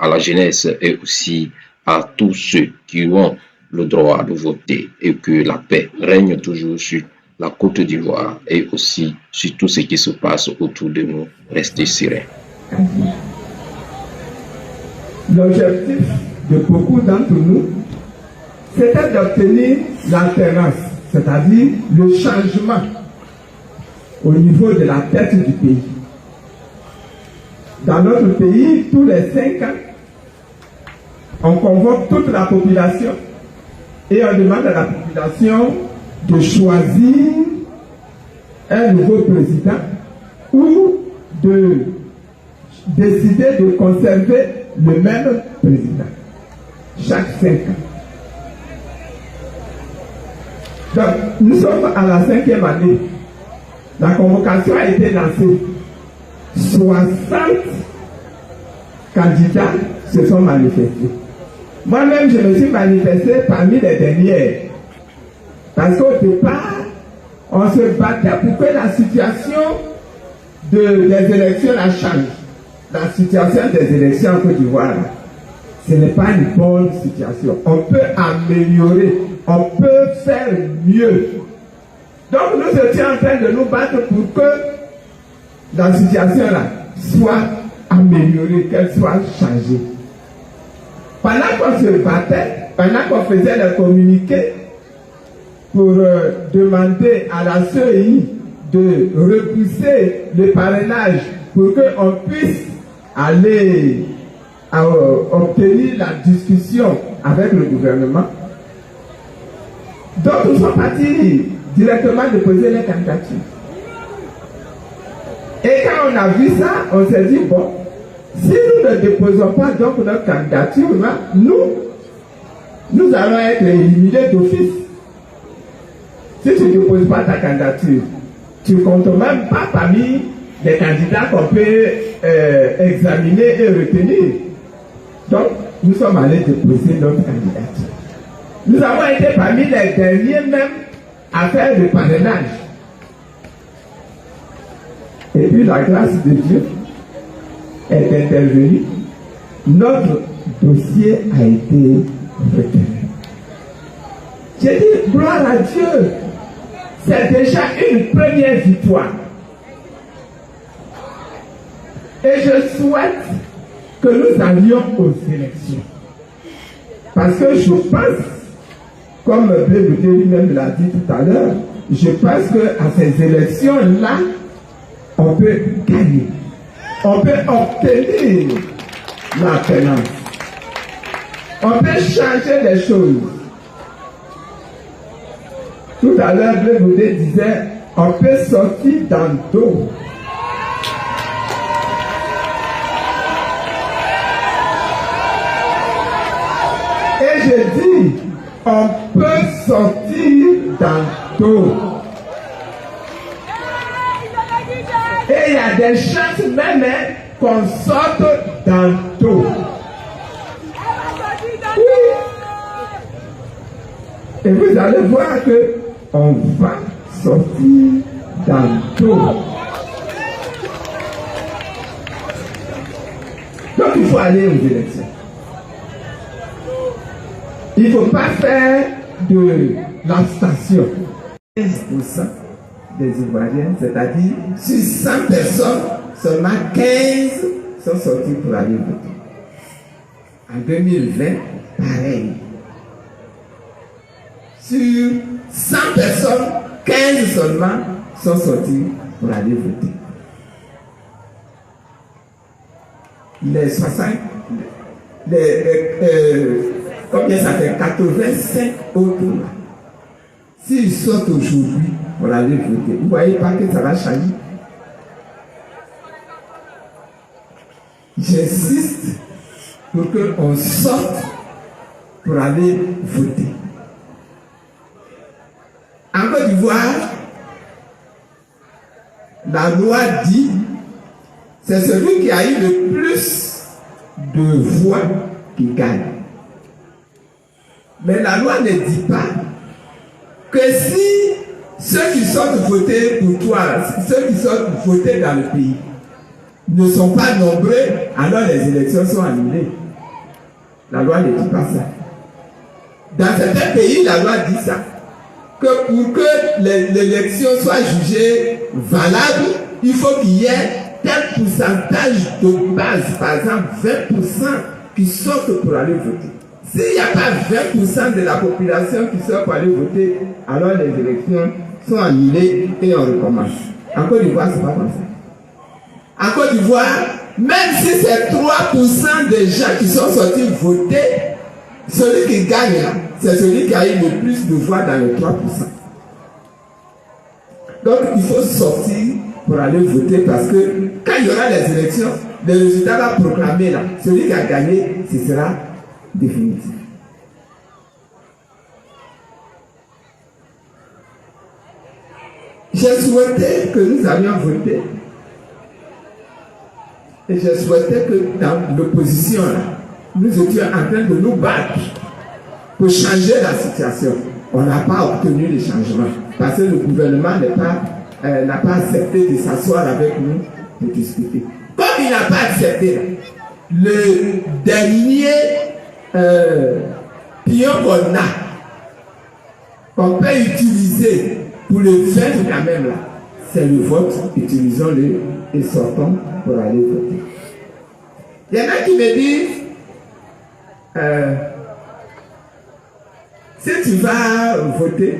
à la jeunesse et aussi à tous ceux qui ont le droit de voter et que la paix règne toujours sur la Côte d'Ivoire et aussi sur tout ce qui se passe autour de nous. Restez sereins. L'objectif de beaucoup d'entre nous, c'était d'obtenir l'alternance, c'est-à-dire le changement au niveau de la tête du pays. Dans notre pays, tous les 5 ans, on convoque toute la population et on demande à la population de choisir un nouveau président ou de décider de conserver le même président chaque 5 ans. Donc, nous sommes à la 5e année. La convocation a été lancée. 60 candidats se sont manifestés. Moi-même, je me suis manifesté parmi les dernières. Parce qu'au départ, on se battait pour que la situation des élections la change. La situation des élections en Côte d'Ivoire, ce n'est pas une bonne situation. On peut améliorer, on peut faire mieux. Donc nous étions en train de nous battre pour que la situation là soit améliorée, qu'elle soit changée. Pendant qu'on se battait, pendant qu'on faisait les communiqués pour demander à la CEI de repousser le parrainage pour qu'on puisse aller obtenir la discussion avec le gouvernement. Donc nous sommes partis directement déposer les candidatures. Et quand on a vu ça, on s'est dit, bon, si nous ne déposons pas donc notre candidature, nous allons être éliminés d'office. Si tu ne déposes pas ta candidature, tu ne comptes même pas parmi les candidats qu'on peut examiner et retenir. Donc, nous sommes allés déposer notre candidature. Nous avons été parmi les derniers même à faire le parrainage. Et puis la grâce de Dieu est intervenue. Notre dossier a été retenu. J'ai dit, gloire à Dieu, c'est déjà une première victoire. Et je souhaite que nous allions aux élections. Parce que je pense, comme Blé lui-même l'a dit tout à l'heure, je pense qu'à ces élections-là, on peut gagner. On peut obtenir l'alternance. On peut changer les choses. Tout à l'heure, Blé disait, on peut sortir dans le dos. Et je dis, on peut sortir dans l'eau. Et il y a des chances même qu'on sorte dans l'eau. Oui. Et vous allez voir que on va sortir dans l'eau. Donc il faut aller aux élections. Il ne faut pas faire de l'abstention. 15% des Ivoiriens, c'est-à-dire sur 100 personnes, seulement 15 sont sortis pour aller voter. En 2020, pareil. Sur 100 personnes, 15 seulement sont sortis pour aller voter. Les 60, combien ça fait? 85 autres. S'ils sortent aujourd'hui pour aller voter, vous ne voyez pas que ça va changer. J'insiste pour qu'on sorte pour aller voter. En Côte d'Ivoire, la loi dit c'est celui qui a eu le plus de voix qui gagne. Mais la loi ne dit pas que si ceux qui sortent voter pour toi, ceux qui sortent voter dans le pays, ne sont pas nombreux, alors les élections sont annulées. La loi ne dit pas ça. Dans certains pays, la loi dit ça. Que pour que l'élection soit jugée valable, il faut qu'il y ait tel pourcentage de base, par exemple 20% qui sortent pour aller voter. S'il n'y a pas 20% de la population qui sort pour aller voter, alors les élections sont annulées et on recommence. En Côte d'Ivoire, ce n'est pas comme ça. En Côte d'Ivoire, même si c'est 3% des gens qui sont sortis voter, celui qui gagne là, c'est celui qui a eu le plus de voix dans les 3%. Donc il faut sortir pour aller voter parce que quand il y aura les élections, le résultat va proclamer là. Celui qui a gagné, ce sera définitif. J'ai souhaité que nous allions voter et j'ai souhaité que dans l'opposition là, nous étions en train de nous battre pour changer la situation. On n'a pas obtenu les changements parce que le gouvernement n'a pas accepté de s'asseoir avec nous pour discuter. Comme il n'a pas accepté, le dernier pion qu'on peut utiliser pour le faire quand même là, c'est le vote. Utilisons-le et sortons pour aller voter. Il y en a qui me disent si tu vas voter,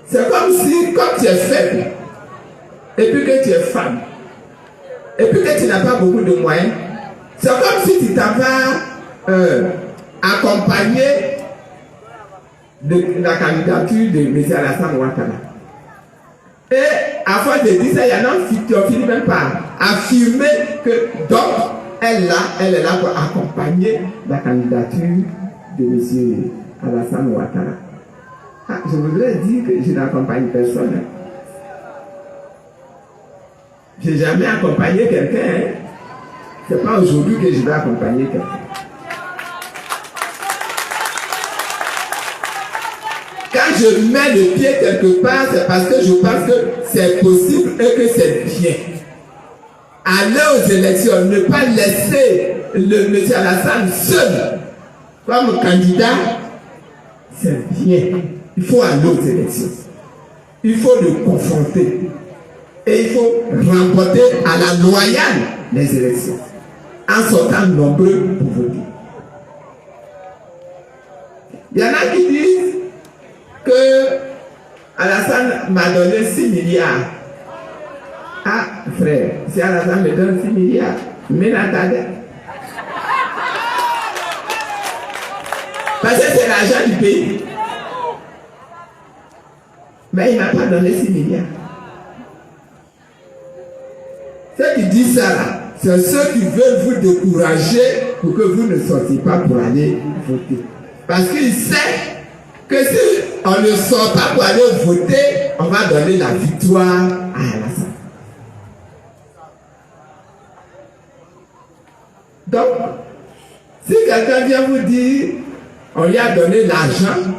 c'est comme si, comme tu es faible, et puis que tu es femme, et puis que tu n'as pas beaucoup de moyens, c'est comme si tu t'en vas accompagner de la candidature de M. Alassane Ouattara. Et à force de dire ça, il y en a qui ont fini même par affirmer que donc elle est là pour accompagner la candidature de M. Alassane Ouattara. Ah, je voudrais dire que je n'accompagne personne. Je n'ai jamais accompagné quelqu'un. Ce n'est pas aujourd'hui que je vais accompagner quelqu'un. Quand je mets le pied quelque part, c'est parce que je pense que c'est possible et que c'est bien. Aller aux élections, ne pas laisser le M. Alassane seul comme candidat, c'est bien. Il faut aller aux élections. Il faut le confronter. Et il faut remporter à la loyale les élections. En sortant nombreux pour voter. Il y en a qui disent que Alassane m'a donné 6 milliards. Ah, frère, si Alassane me donne 6 milliards, mais n'attendez. Parce que c'est l'argent du pays. Mais il ne m'a pas donné 6 milliards. Ceux qui disent ça là, c'est ceux qui veulent vous décourager pour que vous ne sortiez pas pour aller voter. Parce qu'ils savent que si on ne sort pas pour aller voter, on va donner la victoire à Alassane. Donc, si quelqu'un vient vous dire, on lui a donné l'argent,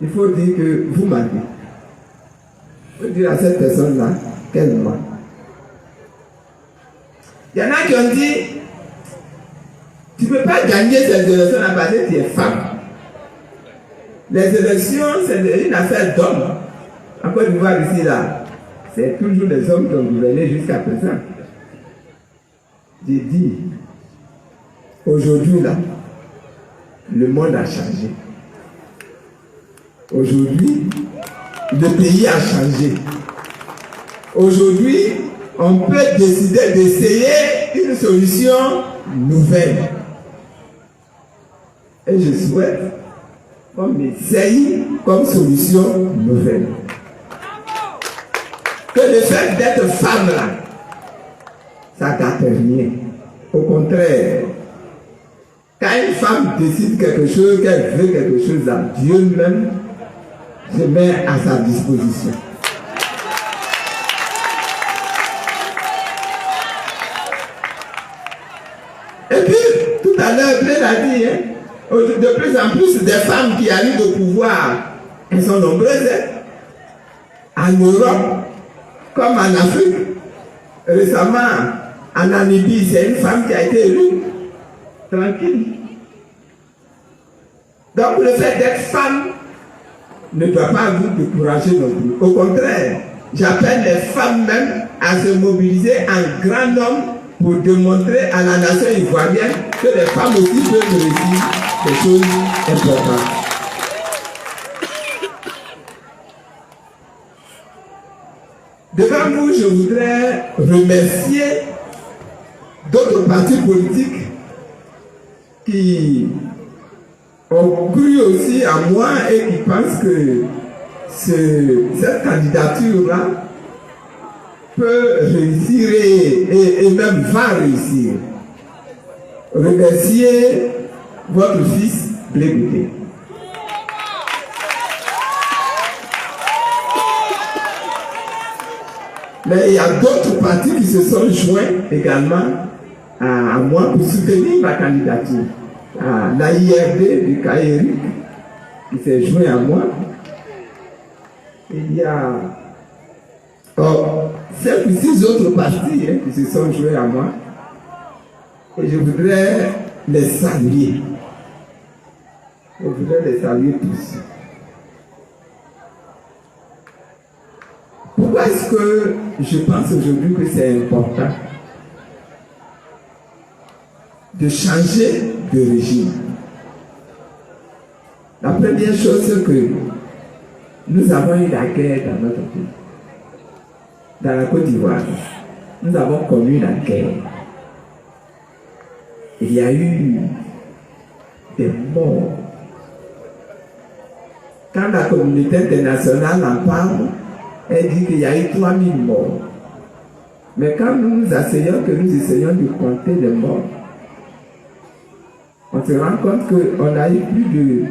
il faut dire que vous mentez. Il faut dire à cette personne-là qu'elle ment. Il y en a qui ont dit, tu ne peux pas gagner ces élections parce que tu es femme. Les élections, c'est une affaire d'hommes. En Côte d'Ivoire, ici, là, c'est toujours les hommes qui ont gouverné jusqu'à présent. J'ai dit, aujourd'hui, là, le monde a changé. Aujourd'hui, le pays a changé. Aujourd'hui, on peut décider d'essayer une solution nouvelle. Et je souhaite qu'on essaye comme solution nouvelle. Que le fait d'être femme là, ça ne gâte rien. Au contraire, quand une femme décide quelque chose, qu'elle veut quelque chose à Dieu même, je mets à sa disposition. Et puis, tout à l'heure, Blaise a dit, hein, de plus en plus, des femmes qui arrivent au pouvoir, elles sont nombreuses. Hein. En Europe, comme en Afrique, récemment, en Namibie, c'est une femme qui a été élue. tranquille. Donc le fait d'être femme ne doit pas vous décourager non plus. Au contraire, j'appelle les femmes même à se mobiliser en grand nombre pour démontrer à la nation ivoirienne que les femmes aussi peuvent réussir des choses importantes. Devant vous, je voudrais remercier d'autres partis politiques qui ont cru aussi à moi et qui pensent que cette candidature-là peut réussir et même va réussir. Remercier votre fils Blé Bouté. Mais il y a d'autres partis qui se sont joints également à moi pour soutenir ma candidature. L'AIRD du Caïric qui s'est joint à moi. Il y a 5 ou 6 autres partis qui se sont joints à moi. Et je voudrais les saluer. Je voudrais les saluer tous. Pourquoi est-ce que je pense aujourd'hui que c'est important de changer de régime? La première chose, c'est que nous avons eu la guerre dans notre pays. Dans la Côte d'Ivoire, nous avons connu la guerre. Il y a eu des morts. Quand la communauté internationale en parle, elle dit qu'il y a eu 3000 morts. Mais quand nous nous asseyons, que nous essayons de compter les morts, on se rend compte qu'on a eu plus de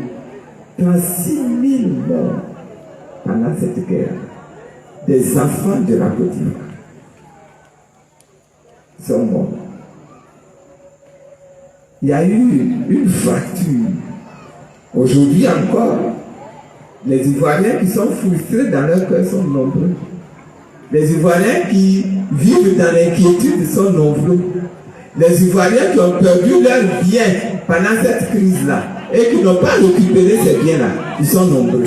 36 000 morts pendant cette guerre. Des enfants de la Côte d'Ivoire sont morts. Il y a eu une fracture. Aujourd'hui encore, les Ivoiriens qui sont frustrés dans leur cœur sont nombreux. Les Ivoiriens qui vivent dans l'inquiétude sont nombreux. Les Ivoiriens qui ont perdu leurs biens pendant cette crise-là et qui n'ont pas récupéré ces biens-là, ils sont nombreux.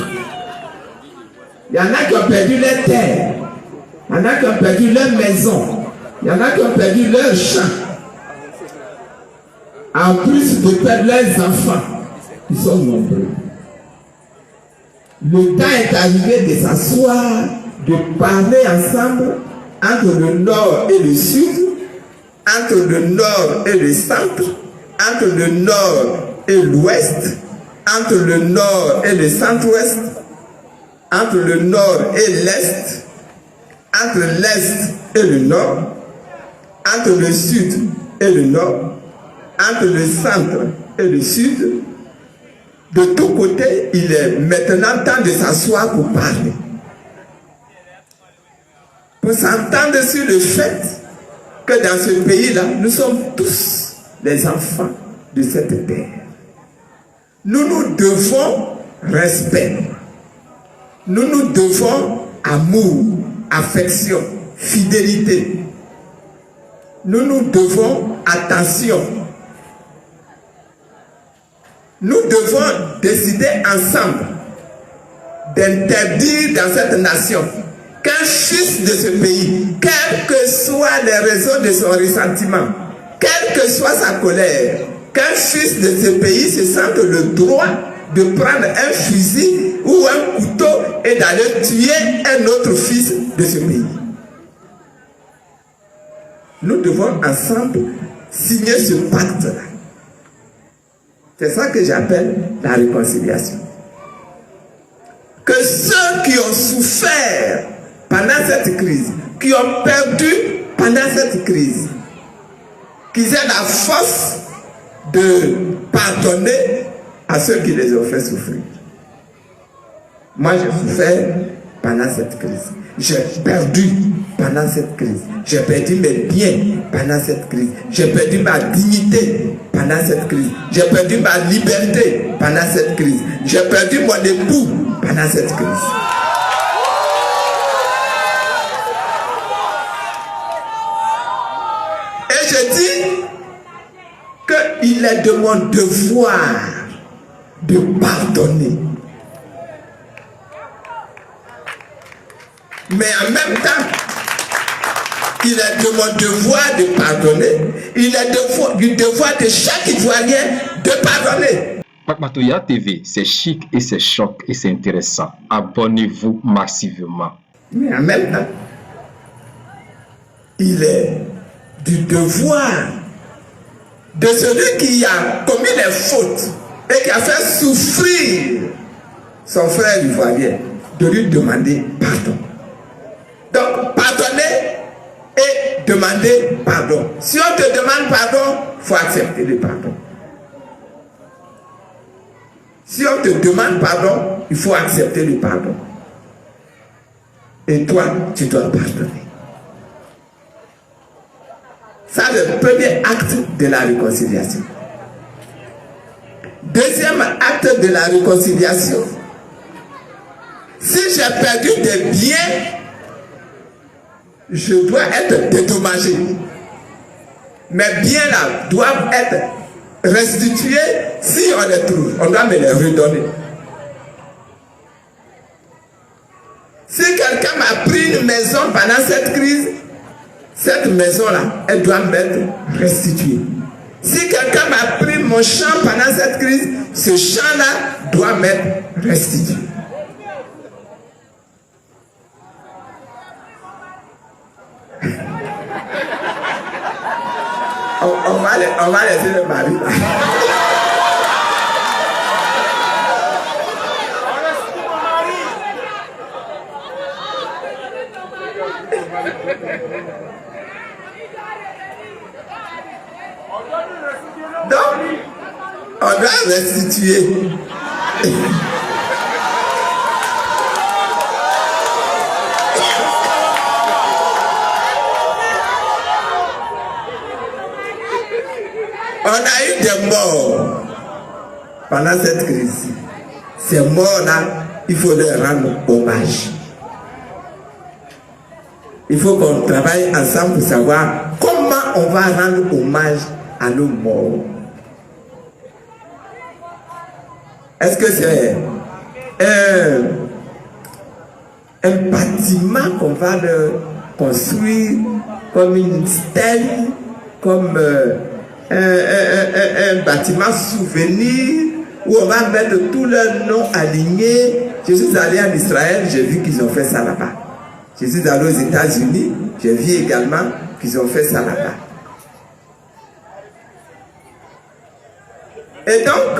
Il y en a qui ont perdu leurs terres, il y en a qui ont perdu leurs maisons, il y en a qui ont perdu leurs champs. En plus de perdre leurs enfants, ils sont nombreux. Le temps est arrivé de s'asseoir, de parler ensemble entre le nord et le sud, entre le nord et le centre, entre le nord et l'ouest, entre le nord et le centre-ouest, entre le nord et l'est, entre l'est et le nord, entre le sud et le nord, entre le centre et le sud. De tous côtés, il est maintenant temps de s'asseoir pour parler. Pour s'entendre sur le fait que dans ce pays-là, nous sommes tous les enfants de cette terre. Nous nous devons respect. Nous nous devons amour, affection, fidélité. Nous nous devons attention. Nous devons décider ensemble d'interdire dans cette nation qu'un fils de ce pays, quelles que soient les raisons de son ressentiment, quelle que soit sa colère, qu'un fils de ce pays se sente le droit de prendre un fusil ou un couteau et d'aller tuer un autre fils de ce pays. Nous devons ensemble signer ce pacte-là. C'est ça que j'appelle la réconciliation. Que ceux qui ont souffert pendant cette crise, qui ont perdu pendant cette crise, qu'ils aient la force de pardonner à ceux qui les ont fait souffrir. Moi, j'ai souffert pendant cette crise. J'ai perdu pendant cette crise. J'ai perdu mes biens pendant cette crise. J'ai perdu ma dignité pendant cette crise. J'ai perdu ma liberté pendant cette crise. J'ai perdu mon époux pendant cette crise. Et je dis il est de mon devoir de pardonner. Mais en même temps, il est de mon devoir de pardonner. Il est du devoir de chaque Ivoirien de pardonner. Papatoya TV, c'est chic et c'est choc et c'est intéressant. Abonnez-vous massivement. Mais en même temps, il est du devoir de celui qui a commis des fautes et qui a fait souffrir son frère ivoirien de lui demander pardon. Donc, pardonner et demander pardon. Si on te demande pardon, il faut accepter le pardon. Si on te demande pardon, il faut accepter le pardon. Et toi, tu dois pardonner. Ça, c'est le premier acte de la réconciliation. Deuxième acte de la réconciliation. Si j'ai perdu des biens, je dois être dédommagé. Mes biens là doivent être restitués si on les trouve. On doit me les redonner. Si quelqu'un m'a pris une maison pendant cette crise, cette maison-là, elle doit m'être restituée. Si quelqu'un m'a pris mon champ pendant cette crise, ce champ-là doit m'être restitué. On va laisser le mari. Donc, on doit restituer. On a eu des morts pendant cette crise. Ces morts-là, il faut leur rendre hommage. Il faut qu'on travaille ensemble pour savoir comment on va rendre hommage à nos morts. Est-ce que c'est un bâtiment qu'on va leur construire comme une stèle, comme un bâtiment souvenir où on va mettre tous leurs noms alignés? Je suis allé en Israël, j'ai vu qu'ils ont fait ça là-bas. Je suis allé aux États-Unis, j'ai vu également qu'ils ont fait ça là-bas. Et donc,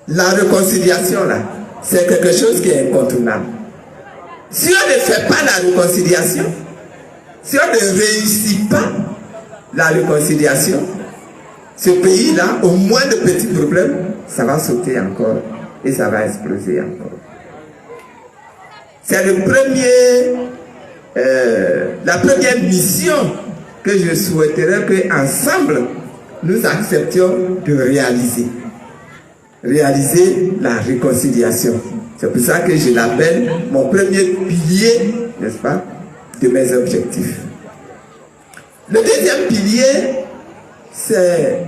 la réconciliation là, c'est quelque chose qui est incontournable. Si on ne fait pas la réconciliation, si on ne réussit pas la réconciliation, ce pays-là, au moins de petits problèmes, ça va sauter encore et ça va exploser encore. C'est la première mission que je souhaiterais qu'ensemble, nous acceptions de réaliser. Réaliser la réconciliation. C'est pour ça que je l'appelle mon premier pilier, n'est-ce pas, de mes objectifs. Le deuxième pilier, c'est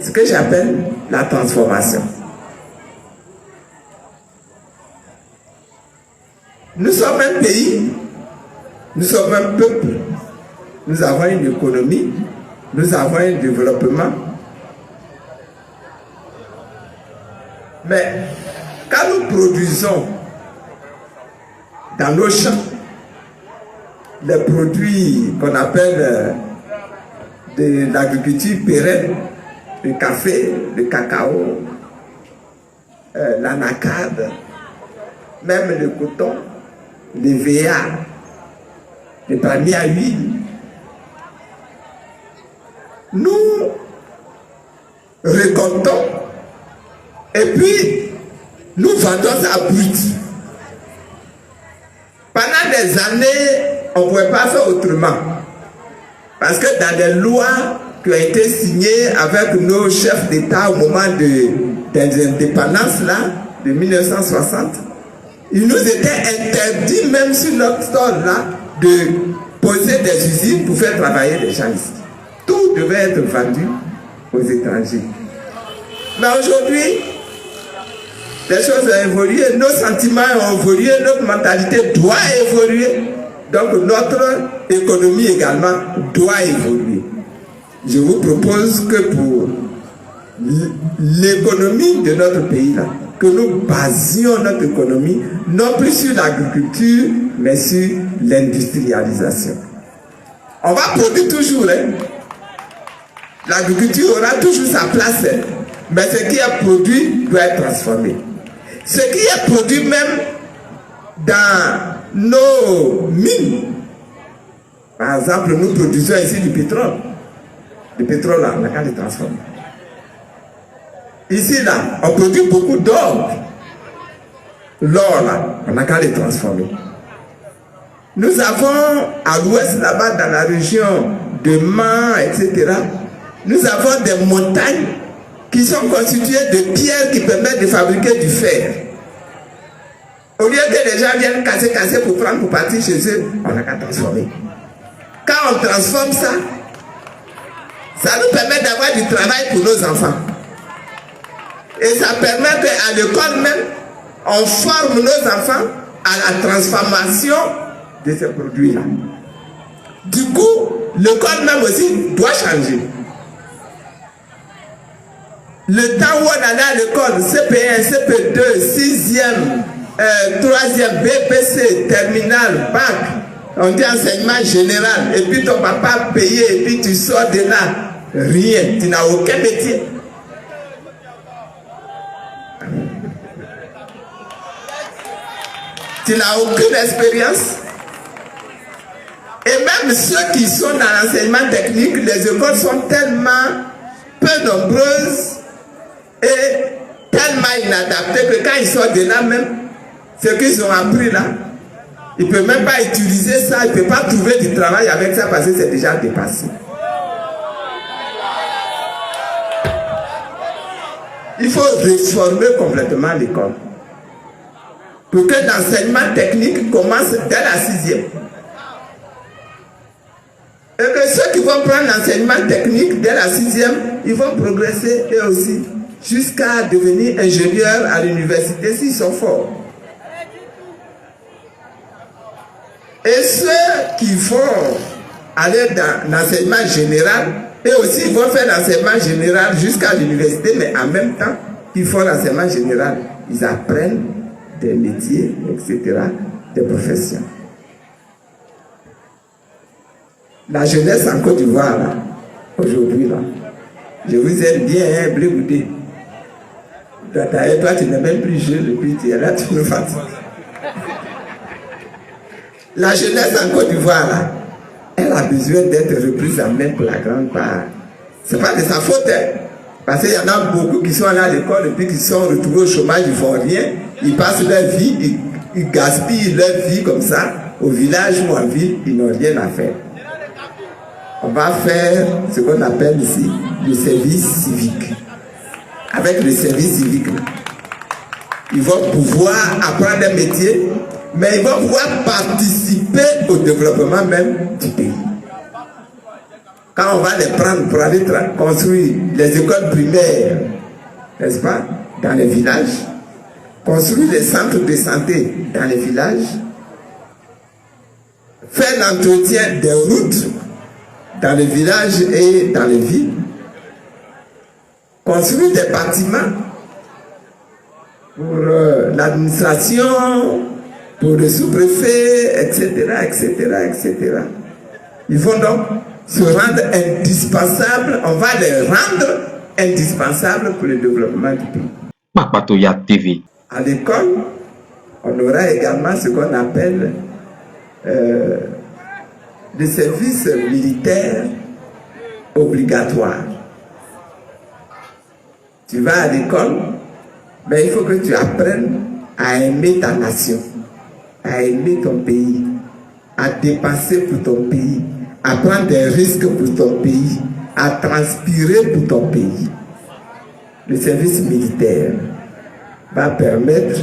ce que j'appelle la transformation. Nous sommes un pays, nous sommes un peuple, nous avons une économie, nous avons un développement. Mais quand nous produisons dans nos champs les produits qu'on appelle de l'agriculture pérenne, le café, le cacao, l'anacarde, même le coton, les VA, les palmiers à huile, nous récoltons et puis nous vendons ça brut. Pendant des années, on ne pouvait pas faire autrement. Parce que dans les lois qui ont été signées avec nos chefs d'État au moment des indépendances là, de 1960, il nous était interdit même sur notre sol là de poser des usines pour faire travailler les gens ici. Tout devait être vendu aux étrangers. Mais aujourd'hui, les choses ont évolué, nos sentiments ont évolué, notre mentalité doit évoluer. Donc notre économie également doit évoluer. Je vous propose que pour l'économie de notre pays, là, que nous basions notre économie, non plus sur l'agriculture, mais sur l'industrialisation. On va produire toujours. Hein. L'agriculture aura toujours sa place. Hein. Mais ce qui est produit doit être transformé. Ce qui est produit même dans nos mines. Par exemple, nous produisons ici du pétrole. Le pétrole, là, on n'a qu'à le transformer. Ici, là, on produit beaucoup d'or. L'or, là, on n'a qu'à le transformer. Nous avons à l'ouest, là-bas, dans la région de Mans, etc., nous avons des montagnes qui sont constituées de pierres qui permettent de fabriquer du fer. Au lieu que les gens viennent casser pour prendre pour partir chez eux, on n'a qu'à transformer. Quand on transforme ça, ça nous permet d'avoir du travail pour nos enfants. Et ça permet qu'à l'école même, on forme nos enfants à la transformation de ces produits-là. Du coup, l'école même aussi doit changer. Le temps où on allait à l'école, CP1, CP2, 6e, 3e, BPC, terminal, bac, on dit enseignement général, et puis ton papa payé, et puis tu sors de là, rien, tu n'as aucun métier. Tu n'as aucune expérience. Et même ceux qui sont dans l'enseignement technique, les écoles sont tellement peu nombreuses et tellement inadaptés que quand ils sortent de là même, ce qu'ils ont appris là, ils ne peuvent même pas utiliser ça, ils ne peuvent pas trouver du travail avec ça parce que c'est déjà dépassé. Il faut réformer complètement l'école pour que l'enseignement technique commence dès la 6e. Et que ceux qui vont prendre l'enseignement technique dès la 6e, ils vont progresser eux aussi jusqu'à devenir ingénieurs à l'université s'ils sont forts. Et ceux qui vont aller dans l'enseignement général, eux aussi ils vont faire l'enseignement général jusqu'à l'université, mais en même temps qu'ils font l'enseignement général, ils apprennent des métiers, etc., des professions. La jeunesse en Côte d'Ivoire, là, aujourd'hui, là, je vous aime bien, hein, Blé-Goudé. D'ailleurs, toi, tu n'es même plus jeune, et puis tu es là, tu nous fatigues. La jeunesse en Côte d'Ivoire, là, elle a besoin d'être reprise en main pour la grande part. Ce n'est pas de sa faute, hein, parce qu'il y en a beaucoup qui sont allés à l'école et puis qui sont retrouvés au chômage, ils ne font rien, ils passent leur vie, ils gaspillent leur vie comme ça, au village ou en ville, ils n'ont rien à faire. On va faire ce qu'on appelle ici le service civique. Avec le service civique, ils vont pouvoir apprendre un métier, mais ils vont pouvoir participer au développement même du pays. Quand on va les prendre pour aller construire les écoles primaires, n'est-ce pas, dans les villages, construire les centres de santé dans les villages, faire l'entretien des routes dans les villages et dans les villes, construire des bâtiments pour l'administration, pour le sous-préfet, etc., etc., etc. Ils vont donc se rendre indispensables, on va les rendre indispensables pour le développement du pays. Papatoya TV. À l'école, on aura également ce qu'on appelle le service militaire obligatoire. Tu vas à l'école, mais il faut que tu apprennes à aimer ta nation, à aimer ton pays, à dépenser pour ton pays, à prendre des risques pour ton pays, à transpirer pour ton pays. Le service militaire va permettre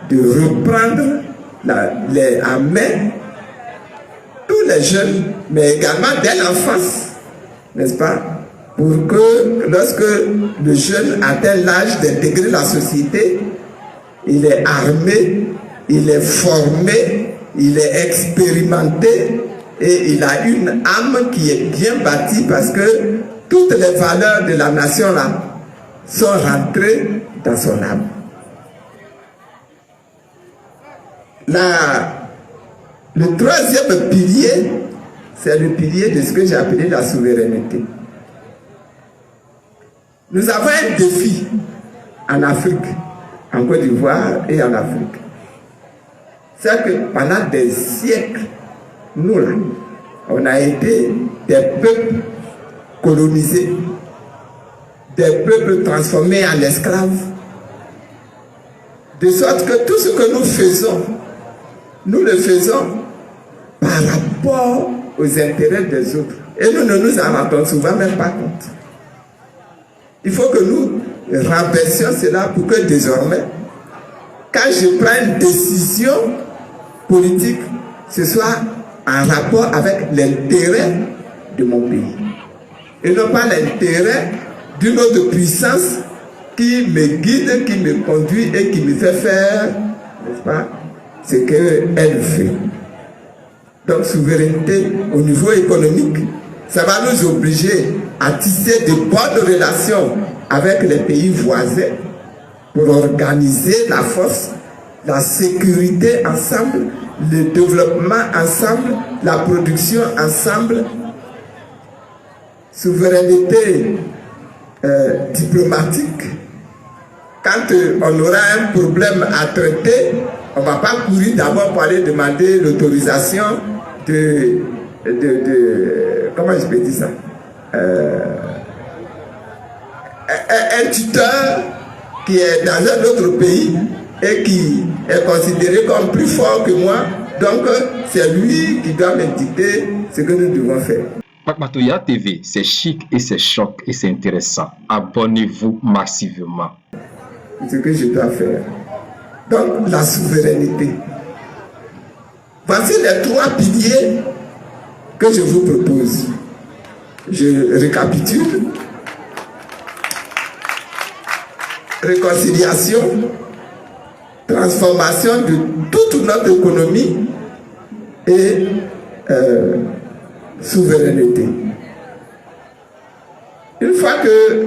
de reprendre en main tous les jeunes, mais également dès l'enfance, n'est-ce pas? Pour que lorsque le jeune atteint l'âge d'intégrer la société, il est armé, il est formé, il est expérimenté et il a une âme qui est bien bâtie parce que toutes les valeurs de la nation là sont rentrées dans son âme. Le troisième pilier, c'est le pilier de ce que j'ai appelé la souveraineté. Nous avons un défi en Afrique, en Côte d'Ivoire et en Afrique. C'est que pendant des siècles, nous là, on a été des peuples colonisés, des peuples transformés en esclaves, de sorte que tout ce que nous faisons, nous le faisons par rapport aux intérêts des autres. Et nous ne nous en rendons souvent même pas compte. Il faut que nous renversions cela pour que désormais, quand je prends une décision politique, ce soit en rapport avec l'intérêt de mon pays. Et non pas l'intérêt d'une autre puissance qui me guide, qui me conduit et qui me fait faire, n'est-ce pas, ce qu'elle fait. Donc, souveraineté au niveau économique, ça va nous obliger à tisser de bonnes relations avec les pays voisins pour organiser la force, la sécurité ensemble, le développement ensemble, la production ensemble. Souveraineté diplomatique. Quand on aura un problème à traiter, on ne va pas courir d'abord pour aller demander l'autorisation de comment je peux dire ça, un tuteur qui est dans un autre pays et qui est considéré comme plus fort que moi, donc c'est lui qui doit m'indiquer ce que nous devons faire. Pakpatoya TV, c'est chic et c'est choc et c'est intéressant. Abonnez-vous massivement. Ce que je dois faire. Donc, la souveraineté. Voici les trois piliers que je vous propose. Je récapitule. Réconciliation, transformation de toute notre économie et souveraineté. Une fois que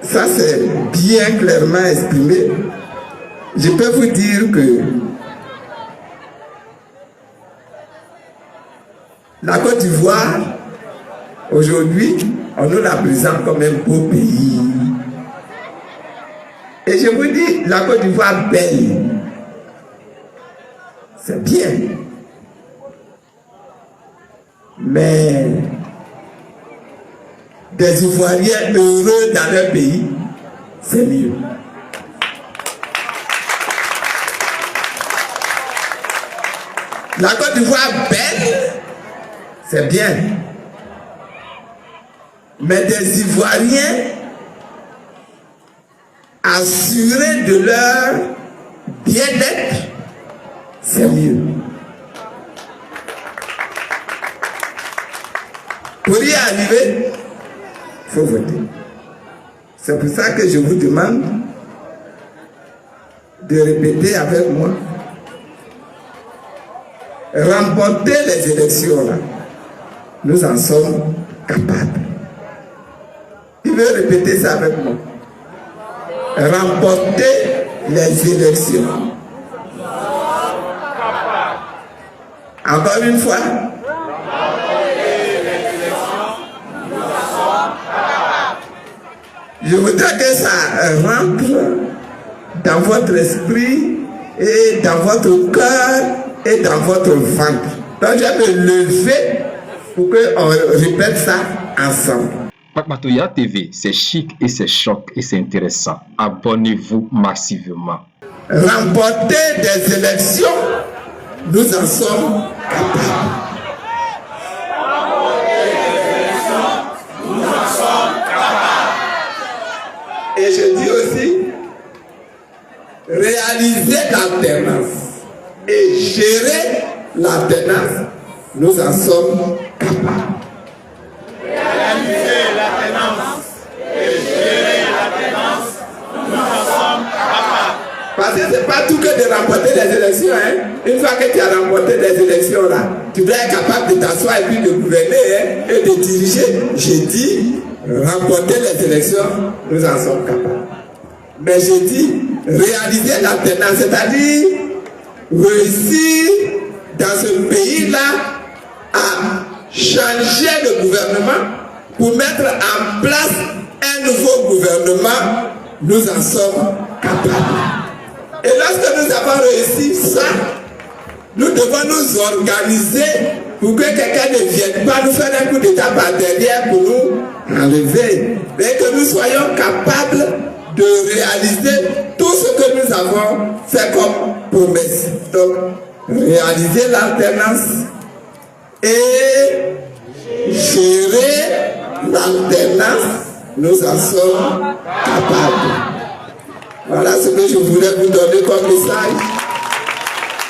ça c'est bien clairement exprimé, je peux vous dire que la Côte d'Ivoire, aujourd'hui, on nous la présente comme un beau pays. Et je vous dis, la Côte d'Ivoire belle, c'est bien. Mais des Ivoiriens heureux dans leur pays, c'est mieux. La Côte d'Ivoire belle, c'est bien. Mais des Ivoiriens assurés de leur bien-être, c'est mieux. Pour y arriver, il faut voter. C'est pour ça que je vous demande de répéter avec moi. Remporter les élections, là, nous en sommes capables. Il veut répéter ça avec moi. Remporter les élections. Encore une fois. Je voudrais que ça rentre dans votre esprit et dans votre cœur et dans votre ventre. Donc je vais me lever pour qu'on répète ça ensemble. Pakpatoya TV, c'est chic et c'est choc et c'est intéressant. Abonnez-vous massivement. Remporter des élections, nous en sommes capables. Et je dis aussi, réaliser l'alternance et gérer l'alternance, nous en sommes capables. Réaliser l'alternance et gérer l'alternance, nous en sommes capables. Parce que ce n'est pas tout que de remporter les élections. Une fois que tu as remporté les élections, là, tu dois être capable de t'asseoir et puis de gouverner et de diriger. J'ai dit, remporter les élections, nous en sommes capables. Mais j'ai dit, réaliser l'alternance, c'est-à-dire réussir dans ce pays-là à changer le gouvernement pour mettre en place un nouveau gouvernement, nous en sommes capables. Et lorsque nous avons réussi ça, nous devons nous organiser pour que quelqu'un ne vienne pas nous faire un coup d'état par derrière pour nous enlever. Mais que nous soyons capables de réaliser tout ce que nous avons fait comme promesse. Donc, réaliser l'alternance et gérer l'alternance, nous en sommes capables. Voilà ce que je voulais vous donner comme message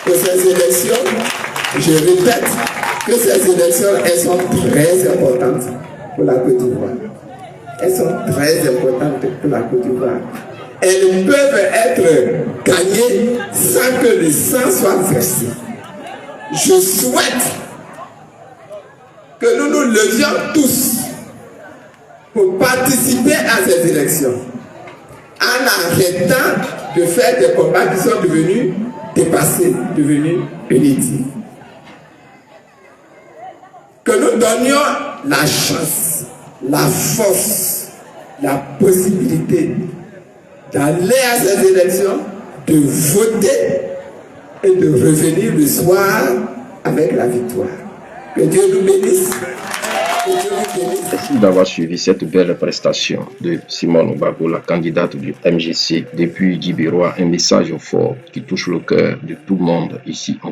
pour ces élections. Je répète que ces élections, elles sont très importantes pour la Côte d'Ivoire. Elles sont très importantes pour la Côte d'Ivoire. Elles peuvent être gagnées sans que le sang soit versé. Je souhaite que nous nous levions tous pour participer à ces élections, en arrêtant de faire des combats qui sont devenus dépassés, devenus inutiles. Que nous donnions la chance, la force, la possibilité d'aller à ces élections, de voter et de revenir le soir avec la victoire. Que Dieu nous bénisse. Merci d'avoir suivi cette belle prestation de Simone Gbagbo, la candidate du MJC depuis Guy Biroa, un message fort qui touche le cœur de tout le monde ici en